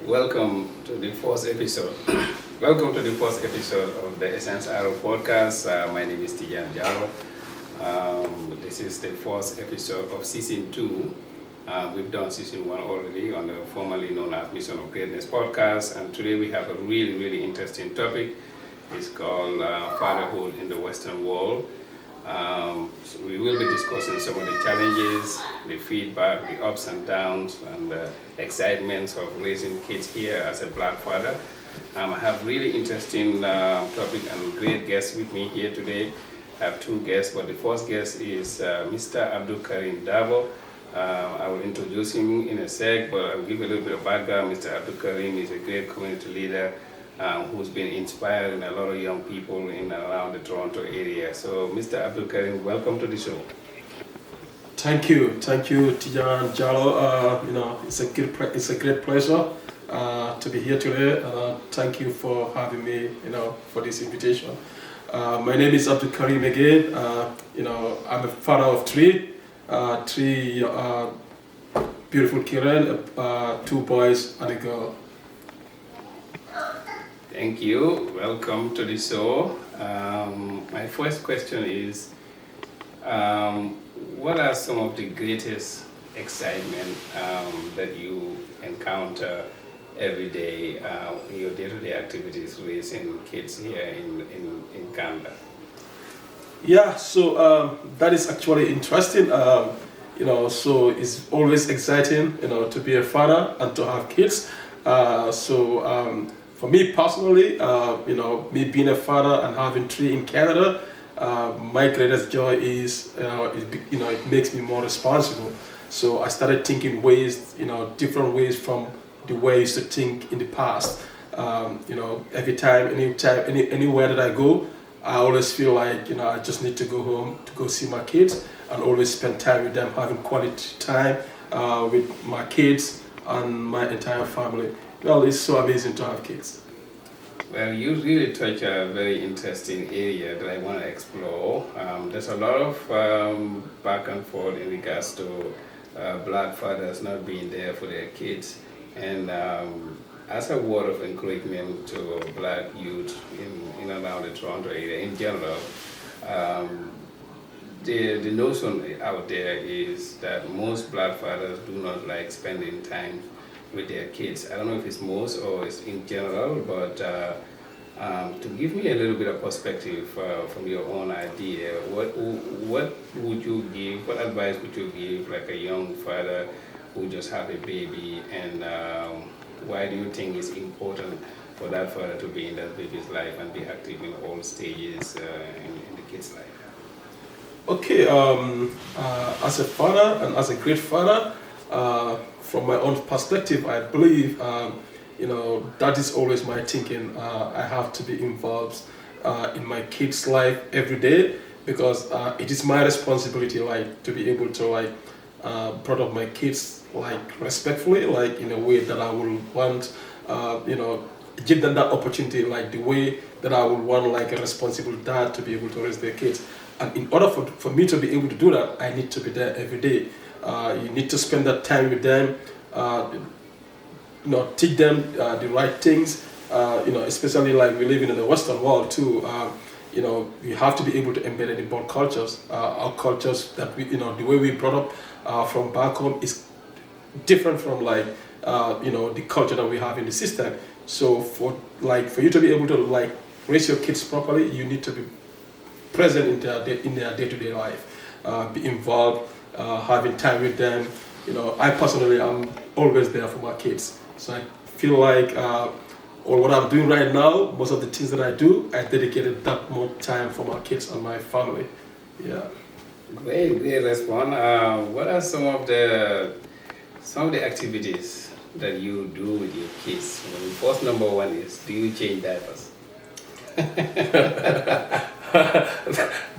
Welcome to the first episode. Welcome to the first episode of the Essence Arrow podcast. My name is Tijan Jalo. This is the first episode of season 2. We've done season 1 already on the formerly known as Mission of Greatness podcast, and today we have a really interesting topic. It's called Fatherhood in the Western World. So we will be discussing some of the challenges, the feedback, the ups and downs, and the excitements of raising kids here as a black father. I have really interesting topic and great guests with me here today. I have 2 guests, but the first guest is Mr. Abdou Karim Darboe. I will introduce him in a sec, but I'll give a little bit of background. Mr. Abdou Karim is a great community leader who's been inspiring a lot of young people in and around the Toronto area. So, Mr. Abdou Karim, welcome to the show. Thank you, Tijan Jalo. It's a great pleasure to be here today. Thank you for having me, for this invitation. My name is Abdou Karim again. I'm a father of 3 beautiful children, 2 boys and a girl. Thank you. Welcome to the show. My first question is, what are some of the greatest excitement that you encounter every day in your day-to-day activities raising kids here in Canada? Yeah, so that is actually interesting. So it's always exciting, to be a father and to have kids. For me personally, me being a father and having 3 in Canada, my greatest joy is, it makes me more responsible. So I started thinking ways, different ways from the way I used to think in the past. Every time, anywhere that I go, I always feel like, I just need to go home to go see my kids and always spend time with them, having quality time with my kids and my entire family. Well, it's so amazing to have kids. Well, you really touch a very interesting area that I want to explore. There's a lot of back and forth in regards to black fathers not being there for their kids. And as a word of encouragement to black youth in and around the Toronto area in general, the notion out there is that most black fathers do not like spending time with their kids. I don't know if it's most or it's in general, but to give me a little bit of perspective from your own idea, what would you give, what advice would you give like a young father who just had a baby, and why do you think it's important for that father to be in that baby's life and be active in all stages in the kid's life? Okay, as a father and as a great father, from my own perspective, I believe, that is always my thinking. I have to be involved in my kids' life every day because it is my responsibility, to be able to, brought up my kids, respectfully, in a way that I will want, give them that opportunity, the way that I would want, a responsible dad to be able to raise their kids. And in order for me to be able to do that, I need to be there every day. You need to spend that time with them, teach them the right things, especially we live in the Western world too. You have to be able to embed it in both cultures. Our cultures that we, the way we brought up from back home is different from the culture that we have in the system. So for you to be able to raise your kids properly, you need to be present in their day-to-day life, be involved, having time with them. I personally am always there for my kids. So I feel or what I'm doing right now, most of the things that I do, I dedicated that more time for my kids and my family. Yeah. Great response. What are some of the activities that you do with your kids? Well, first, number 1 is, do you change diapers?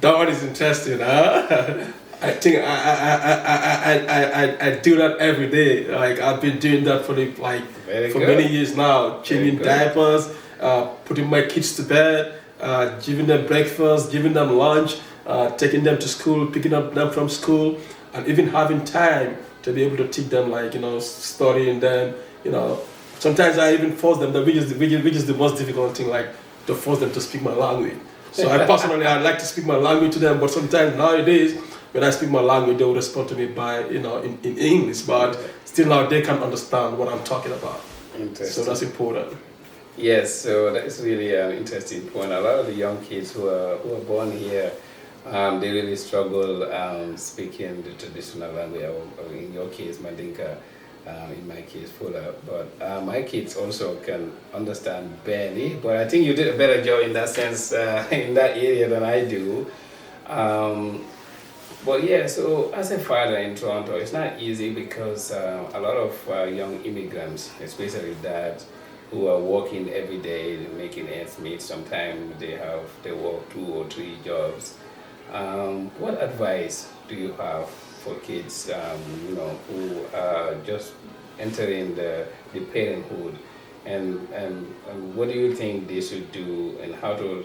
That one is interesting, huh? I think I do that every day. I've been doing that for many years now, changing diapers, putting my kids to bed, giving them breakfast, giving them lunch, taking them to school, picking up them from school, and even having time to be able to teach them, studying them, Sometimes I even force them, which is the most difficult thing, like to force them to speak my language. So I personally, I like to speak my language to them, but sometimes nowadays, when I speak my language, they will respond to me by, in English, but still now they can understand what I'm talking about. So that's important. Yes, so that is really an interesting point. A lot of the young kids who are born here, they really struggle speaking the traditional language. Or in your case, Mandinka, in my case, Fula. But my kids also can understand barely. But I think you did a better job in that sense, in that area than I do. But yeah, so as a father in Toronto, it's not easy because a lot of young immigrants, especially dads, who are working every day, making ends meet. Sometimes they work 2 or 3 jobs. What advice do you have for kids, who are just entering the parenthood, and what do you think they should do, and how to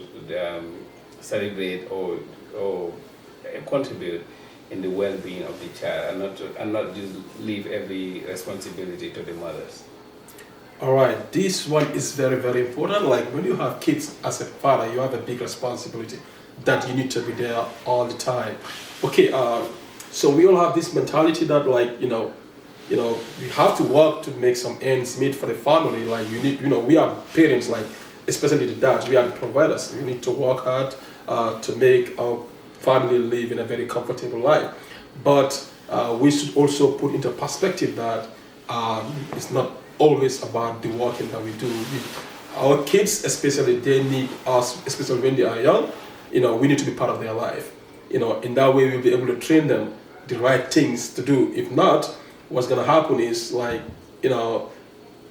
celebrate or contribute in the well-being of the child, and not just leave every responsibility to the mothers? All right, this one is very, very important. Like when you have kids as a father, you have a big responsibility that you need to be there all the time. Okay, so we all have this mentality that like, we have to work to make some ends meet for the family. Like we are parents, like especially the dads, we are the providers. We need to work hard to make our family live in a very comfortable life. But we should also put into perspective that it's not always about the working that we do. Our kids, especially, they need us, especially when they are young. We need to be part of their life. In that way, we'll be able to train them the right things to do. If not, what's going to happen is like,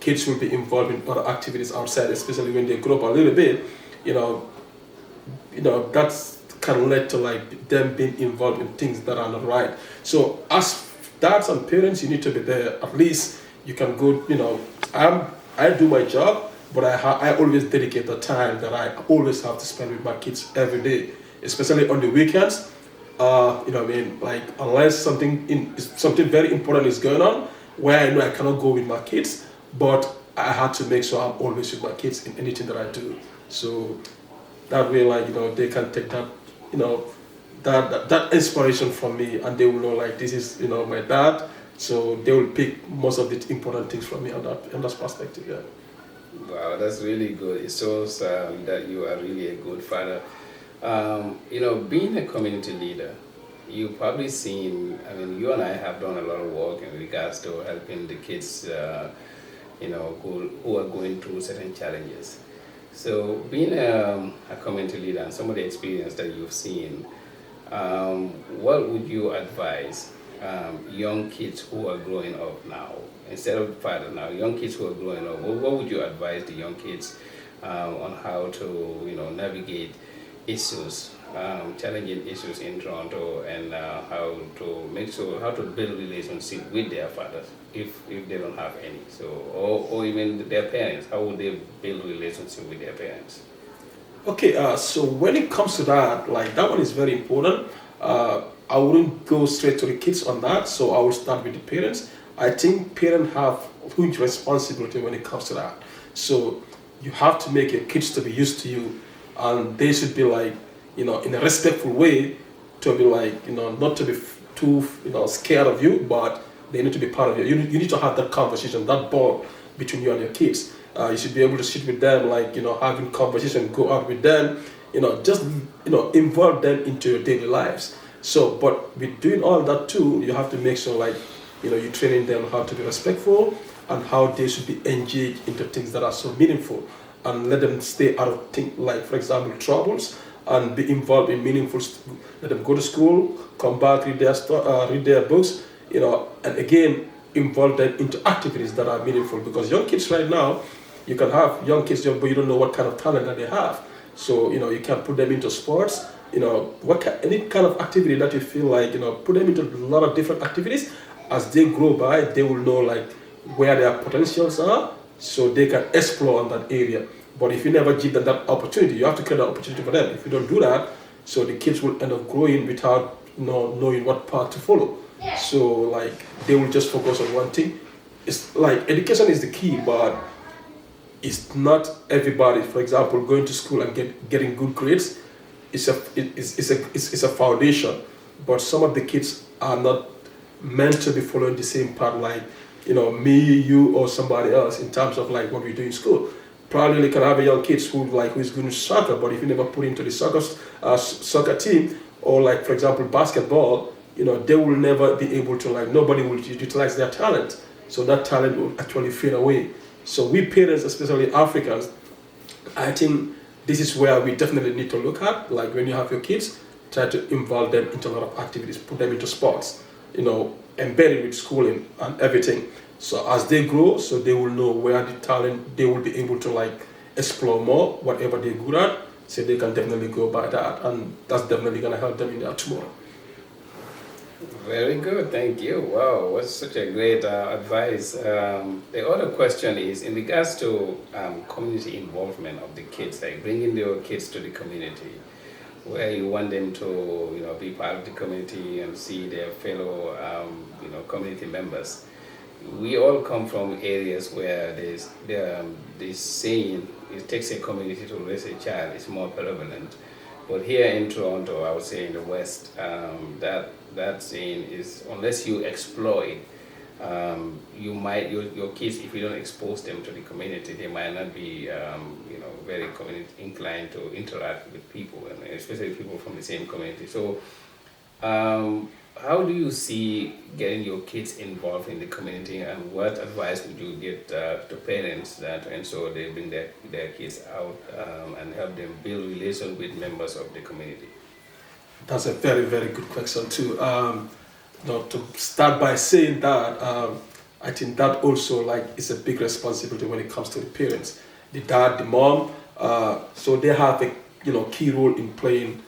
kids will be involved in other activities outside, especially when they grow up a little bit. That's can lead to like them being involved in things that are not right. So as dads and parents, you need to be there. At least you can go. I do my job, but I always dedicate the time that I always have to spend with my kids every day, especially on the weekends. Like unless something very important is going on, where I know I cannot go with my kids, but I had to make sure I'm always with my kids in anything that I do. So that way, like they can take that, that inspiration from me, and they will know like this is my dad. So they will pick most of the important things from me on that perspective. Yeah. Wow, that's really good. It shows that you are really a good father. Being a community leader, you've probably seen, you and I have done a lot of work in regards to helping the kids, who are going through certain challenges. So being a community leader and some of the experience that you've seen, what would you advise young kids who are growing up now, instead of father now, young kids who are growing up, what would you advise the young kids on how to, navigate issues, challenging issues in Toronto, and how to build relationship with their fathers if they don't have any, so or even their parents, how would they build relationship with their parents? Okay, so when it comes to that, like that one is very important. I wouldn't go straight to the kids on that, so I will start with the parents. I think parents have huge responsibility when it comes to that. So you have to make your kids to be used to you, and they should be like, in a respectful way, to be like, not to be too, scared of you, but they need to be part of you. You need to have that conversation, that bond between you and your kids. You should be able to sit with them, like, having conversation, go out with them, just, involve them into your daily lives. So, but with doing all that too, you have to make sure, like, you're training them how to be respectful and how they should be engaged into things that are so meaningful, and let them stay out of things like, for example, troubles, and be involved in meaningful. Let them go to school, come back, read their books, and again involve them into activities that are meaningful. Because young kids right now, you can have young kids, but you don't know what kind of talent that they have. So you can put them into sports. Any kind of activity that you feel like, put them into a lot of different activities. As they grow by, they will know like where their potentials are, so they can explore on that area. But if you never give them that opportunity, you have to create that opportunity for them. If you don't do that, so the kids will end up growing without knowing what path to follow. So like they will just focus on one thing. It's like education is the key, but it's not everybody. For example, going to school and getting good grades is a foundation, but some of the kids are not meant to be following the same path like me, you, or somebody else in terms of like what we do in school. Probably you can have a young kids who's good in soccer, but if you never put into the soccer team, or like for example basketball, they will never be able to, like, nobody will utilize their talent. So that talent will actually fade away. So we parents, especially Africans, I think this is where we definitely need to look at. Like when you have your kids, try to involve them into a lot of activities, put them into sports, embedded with schooling and everything. So as they grow, so they will know where the talent, they will be able to like explore more, whatever they're good at, so they can definitely go by that, and that's definitely gonna help them in their tomorrow. Very good, thank you. Wow, what's such a great advice. The other question is in regards to community involvement of the kids, like bringing your kids to the community, where you want them to, be part of the community and see their fellow, community members. We all come from areas where this saying, it takes a community to raise a child, is more prevalent. But here in Toronto, I would say in the West, that saying is, unless you explore it, your kids, if you don't expose them to the community, they might not be very community inclined to interact with people, and especially people from the same community. So how do you see getting your kids involved in the community, and what advice would you give to parents that ensure they bring their kids out and help them build relations with members of the community? That's a very, very good question too. To start by saying that, I think that also like is a big responsibility when it comes to the parents, the dad, the mom. So they have a key role in playing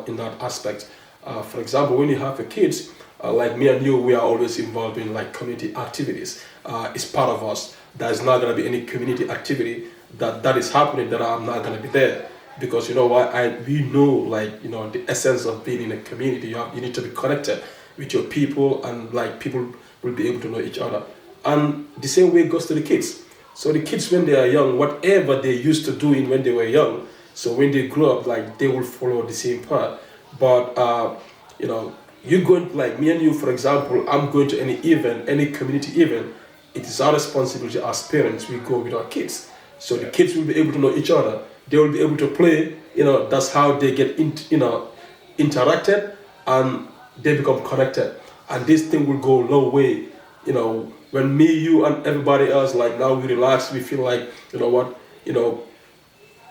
in that aspect. For example, when you have your kids, like me and you, we are always involved in like community activities. It's part of us. There's not going to be any community activity that is happening that I'm not going to be there. Because you know what, we know like the essence of being in a community. You need to be connected with your people, and like people will be able to know each other. And the same way goes to the kids. So the kids, when they are young, whatever they used to doing when they were young, so when they grow up, like they will follow the same path. But you going, like me and you, for example, I'm going to any event, any community event. It is our responsibility as parents. We go with our kids, so the kids will be able to know each other. They will be able to play. That's how they get interacted, and they become connected. And this thing will go a long way. When me, you, and everybody else, like now we relax, we feel like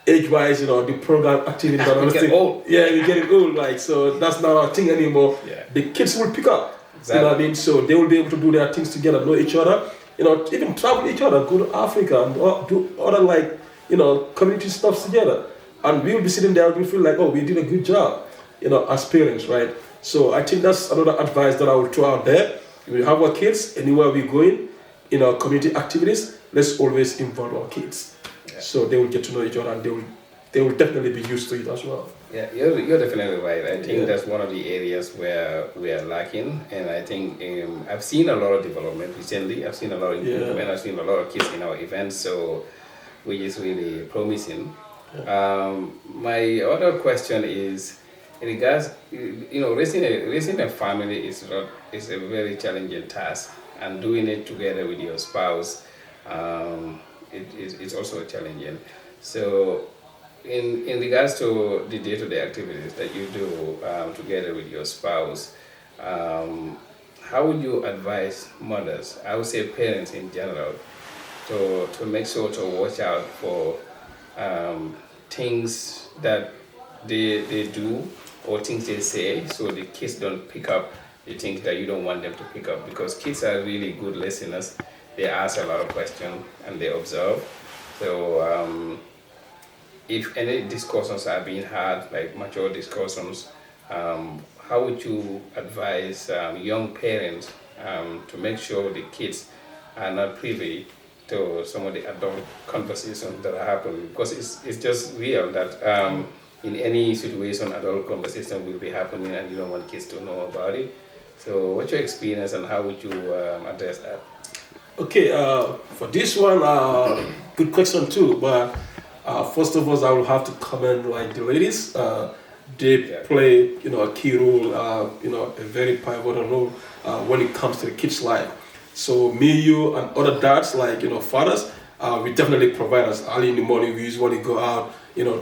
age-wise, the program activities and everything. Old. Yeah, we're getting old, like, so that's not our thing anymore. Yeah. The kids will pick up. Exactly. You know what I mean? So they will be able to do their things together, know each other, even travel each other, go to Africa and do other like, community stuff together. And we will be sitting there and we feel like, oh, we did a good job, as parents, right? So I think that's another advice that I will throw out there. If we have our kids, anywhere we going, in our community activities, let's always involve our kids. Yeah. So they will get to know each other, and they will definitely be used to it as well. Yeah, you're definitely right. I think that's one of the areas where we are lacking, and I think I've seen a lot of development recently. I've seen a lot of improvement. I've seen a lot of kids in our events, so which is really promising. Yeah. My other question is, in regards, raising a family is a very challenging task, and doing it together with your spouse, it's also challenging. So, in regards to the day-to-day activities that you do together with your spouse, how would you advise mothers, I would say parents in general, to make sure to watch out for things that they do or things they say, so the kids don't pick up the things that you don't want them to pick up? Because kids are really good listeners. They ask a lot of questions and they observe. So if any discussions are being had, like mature discussions, how would you advise young parents to make sure the kids are not privy to some of the adult conversations that are happening? Because it's just real that in any situation, adult conversation will be happening, and you don't want kids to know about it. So what's your experience, and how would you address that? Okay, for this one, good question too. But first of all, I will have to comment like the ladies. They Yeah. play, a key role, a very pivotal role when it comes to the kids' life. So me, you, and other dads, like fathers, we definitely provide us early in the morning. We usually go out,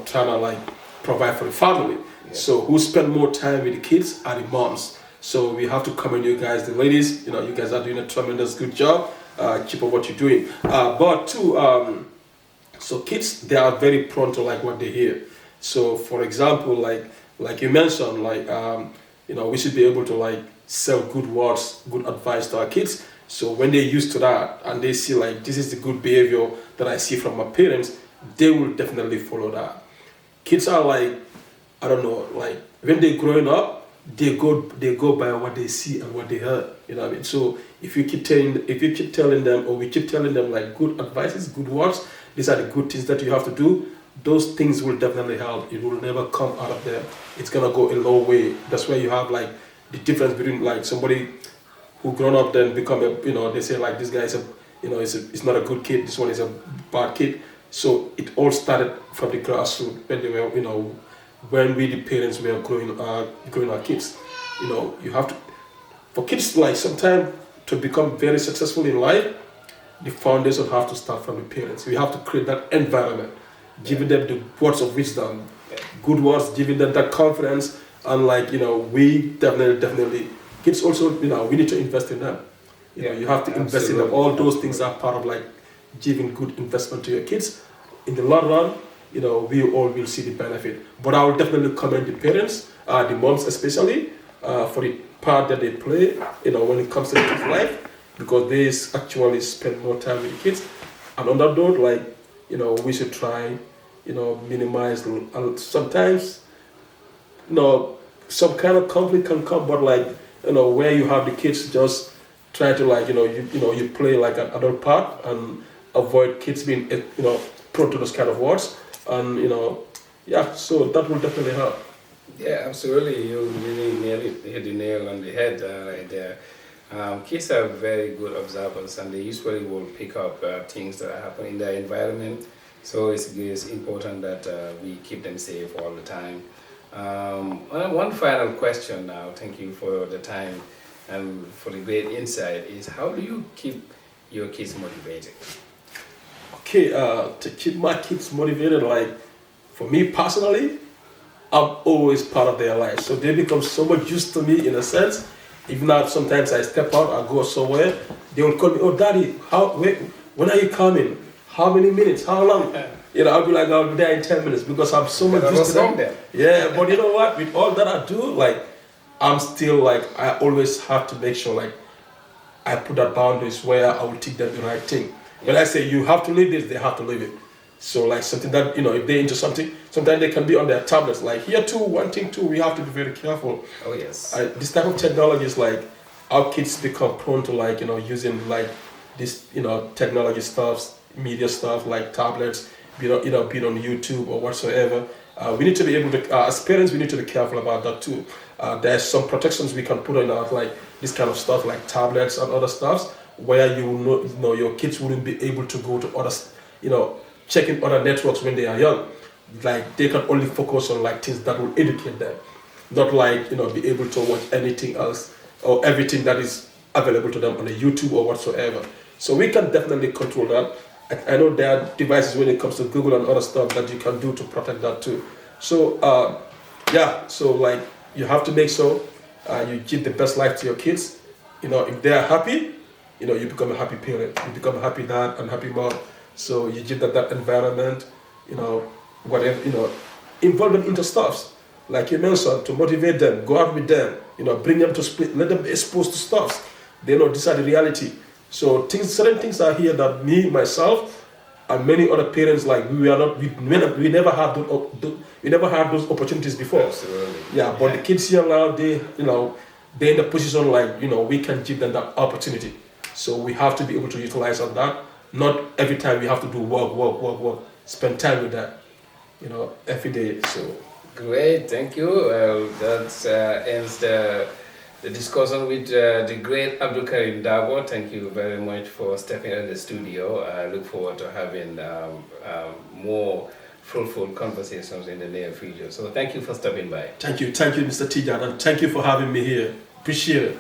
trying to like provide for the family. Yeah. So who spend more time with the kids are the moms. So we have to commend you guys, the ladies. You guys are doing a tremendous good job. Keep up what you're doing. But too, so kids they are very prone to like what they hear. So for example, like you mentioned, like we should be able to like sell good words, good advice to our kids. So when they're used to that and they see like this is the good behavior that I see from my parents, they will definitely follow that. Kids are like, I don't know, like when they're growing up, they go by what they see and what they heard. You know what I mean? So if you keep telling them or we keep telling them like good advices, good words, these are the good things that you have to do. Those things will definitely help. It will never come out of them. It's gonna go a long way. That's why you have like the difference between like somebody who grown up then become a they say like this guy is a is not a good kid, this one is a bad kid. So it all started from the grassroots when they were when we the parents were growing our kids. You have to for kids like sometimes to become very successful in life, the foundation have to start from the parents. We have to create that environment, giving them the words of wisdom, Yeah. good words, giving them that confidence, and like we definitely kids also we need to invest in them. Yeah, You have to invest in them. absolutely, All those things are part of like giving good investment to your kids. In the long run, we all will see the benefit. But I will definitely commend the parents, the moms especially, for the part that they play, when it comes to the kids' life, because they actually spend more time with the kids. And on that note, like, we should try, minimize, and sometimes, some kind of conflict can come, but like, where you have the kids just try to like, you play like an adult part and avoid kids being, prone to those kind of words. And, yeah, so that will definitely help. Yeah, absolutely. You really nearly hit the nail on the head right there. Kids are very good observers and they usually will pick up things that happen in their environment. So it's important that we keep them safe all the time. One final question now, thank you for the time and for the great insight, is how do you keep your kids motivated? Okay, to keep my kids motivated, like for me personally, I'm always part of their life. So they become so much used to me in a sense. Even now, sometimes I step out, I go somewhere, they will call me, oh, daddy, when are you coming? How many minutes? How long? I'll be like, I'll be there in 10 minutes because I'm so much used to them. There. Yeah, but you know what? With all that I do, like, I'm still like, I always have to make sure, like, I put that boundaries where I will teach them the right thing. When I say you have to leave this, they have to leave it. So like something that if they're into something, sometimes they can be on their tablets. Like here too, one thing too, we have to be very careful. Oh yes. This type of technology is like our kids become prone to like using like this technology stuff, media stuff like tablets, being on YouTube or whatsoever. We need to be able to, as parents, we need to be careful about that too. There's some protections we can put on our like this kind of stuff like tablets and other stuffs where your kids wouldn't be able to go to other checking other networks when they are young. Like they can only focus on like things that will educate them, not like be able to watch anything else or everything that is available to them on the YouTube or whatsoever. So we can definitely control that. I know there are devices when it comes to Google and other stuff that you can do to protect that too. So yeah, so like you have to make sure you give the best life to your kids. If they are happy, you become a happy parent. You become a happy dad and happy mom. So you give them that environment, whatever, involve them into stuffs. Like you mentioned, to motivate them, go out with them, bring them to split, let them be exposed to stuffs. They know these are the reality. So certain things are here that me, myself, and many other parents like we never had those opportunities before. Absolutely. Yeah, but the kids here now, they're in a position like we can give them that opportunity. So we have to be able to utilize on that. Not every time we have to do work. Spend time with that, every day. So Great, thank you. Well, that ends the the discussion with the great Abdou Karim Darboe. Thank you very much for stepping in the studio. I look forward to having more fruitful conversations in the near future. So thank you for stopping by. Thank you, Mr. Tijan, and thank you for having me here. Appreciate it.